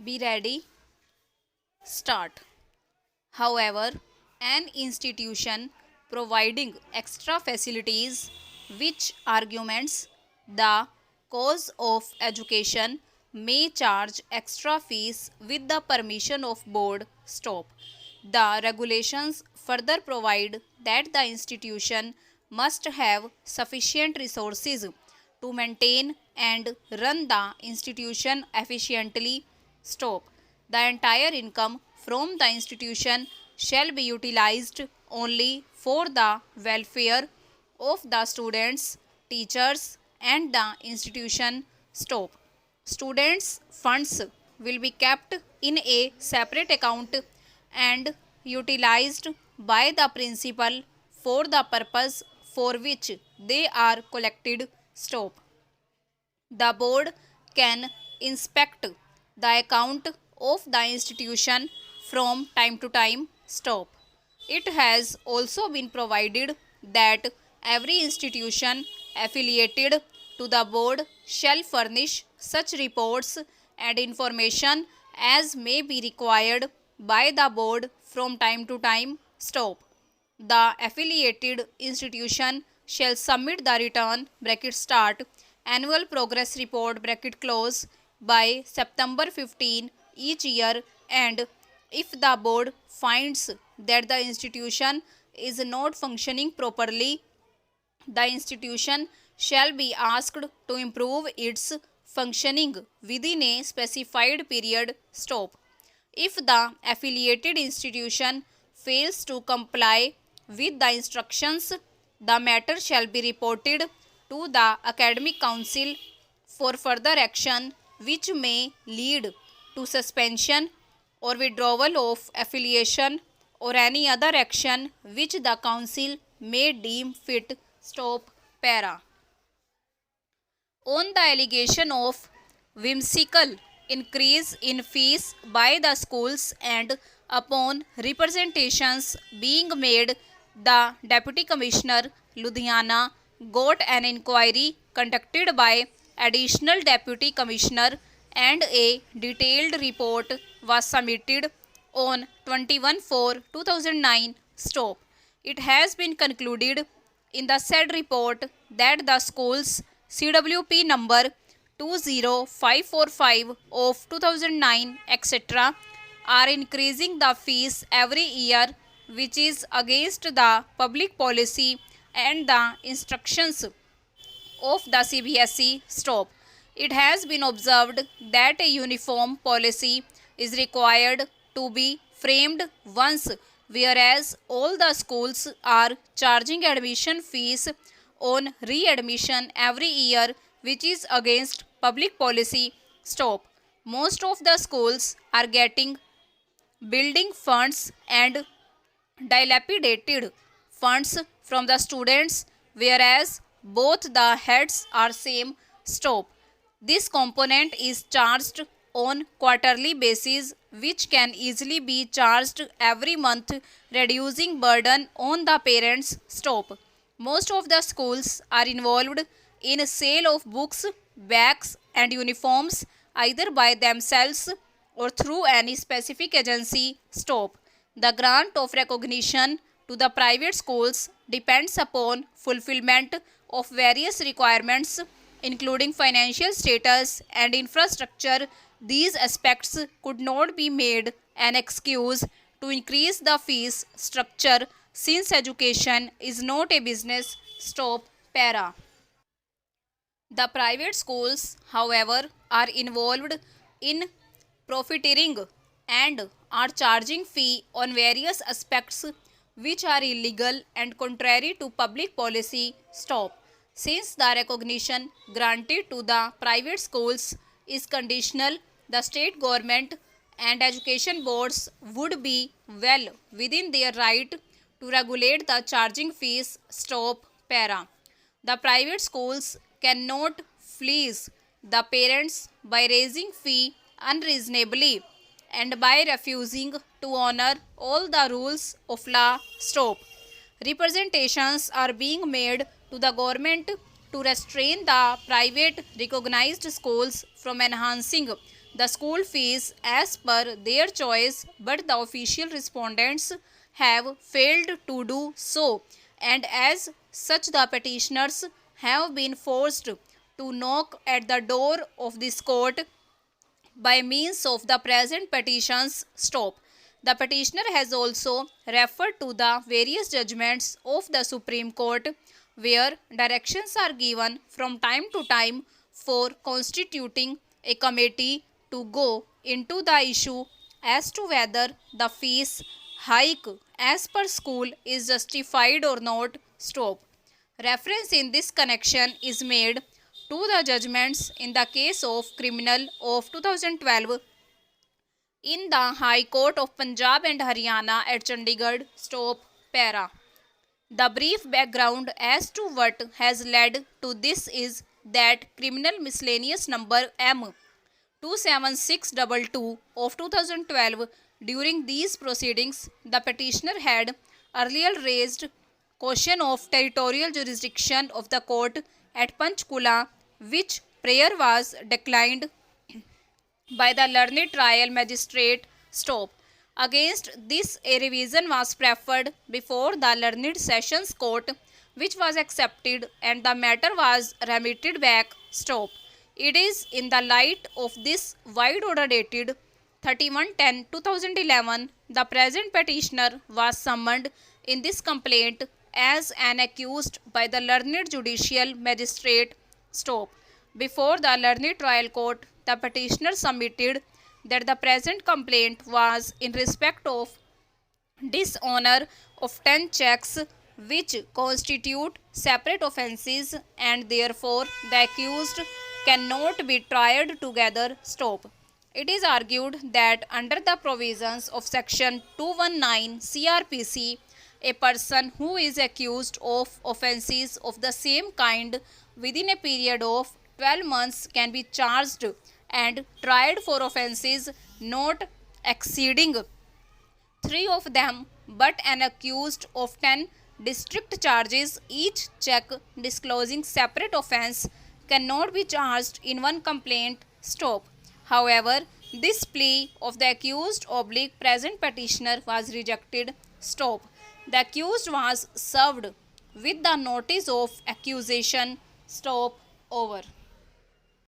Be ready, start. However, an institution providing extra facilities which arguments the cause of education may charge extra fees with the permission of board stop. The regulations further provide that the institution must have sufficient resources to maintain and run the institution efficiently. Stop. The entire income from the institution shall be utilized only for the welfare of the students, teachers, and the institution. Stop. Students' funds will be kept in a separate account and utilized by the principal for the purpose for which they are collected. Stop. The board can inspect the account of the institution from time to time. Stop. It has also been provided that every institution affiliated to the board shall furnish such reports and information as may be required by the board from time to time. Stop. The affiliated institution shall submit the return bracket start annual progress report bracket close by September 15 each year, and if the board finds that the institution is not functioning properly, the institution shall be asked to improve its functioning within a specified period. Stop. If the affiliated institution fails to comply with the instructions, the matter shall be reported to the academic council for further action, which may lead to suspension or withdrawal of affiliation or any other action which the council may deem fit. Stop. Para. On the allegation of whimsical increase in fees by the schools and upon representations being made, the Deputy Commissioner Ludhiana got an inquiry conducted by Additional Deputy Commissioner and a detailed report was submitted on 21/4/2009. Stop. It has been concluded in the said report that the school's CWP number 20545 of 2009 etc. are increasing the fees every year, which is against the public policy and the instructions of the CBSE. Stop. It has been observed that a uniform policy is required to be framed once, whereas all the schools are charging admission fees on readmission every year, which is against public policy. Stop. Most of the schools are getting building funds and dilapidated funds from the students, whereas both the heads are same. Stop. This component is charged on quarterly basis, which can easily be charged every month, reducing burden on the parents. Stop. Most of the schools are involved in sale of books, bags and uniforms either by themselves or through any specific agency. Stop. The grant of recognition to the private schools depends upon fulfillment of various requirements including financial status and infrastructure. These aspects could not be made an excuse to increase the fees structure since education is not a business. Stop. Para. The private schools, however, are involved in profiteering and are charging fee on various aspects which are illegal and contrary to public policy. Stop. Since the recognition granted to the private schools is conditional, the state government and education boards would be well within their right to regulate the charging fees. Stop. Para. The private schools cannot fleece the parents by raising fee unreasonably and by refusing to honor all the rules of law. Stop. Representations are being made to the government to restrain the private recognized schools from enhancing the school fees as per their choice, but the official respondents have failed to do so, and as such, the petitioners have been forced to knock at the door of this court by means of the present petitions stop. The petitioner has also referred to the various judgments of the Supreme Court where directions are given from time to time for constituting a committee to go into the issue as to whether the fees hike as per school is justified or not. Stop. Reference in this connection is made to the judgments in the case of criminal of 2012 in the High Court of Punjab and Haryana at Chandigarh. Stop. Para. The brief background as to what has led to this is that criminal miscellaneous number M 27622 of 2012, during these proceedings, the petitioner had earlier raised question of territorial jurisdiction of the court at Panchkula, which prayer was declined by the learned trial magistrate. Stop. Against this, a revision was preferred before the learned sessions court, which was accepted, and the matter was remitted back. Stop. It is in the light of this wide order dated 31/10/2011, the present petitioner was summoned in this complaint as an accused by the learned judicial magistrate. Stop. Before the learned trial court, the petitioner submitted that the present complaint was in respect of dishonor of 10 checks which constitute separate offences, and therefore the accused cannot be tried together. Stop. It is argued that under the provisions of section 219 CRPC, a person who is accused of offences of the same kind within a period of 12 months can be charged and tried for offences not exceeding 3 of them, but an accused of 10 district charges, each check disclosing separate offence, cannot be charged in one complaint. Stop. However, this plea of the accused / present petitioner was rejected. Stop. The accused was served with the notice of accusation. Stop. Over.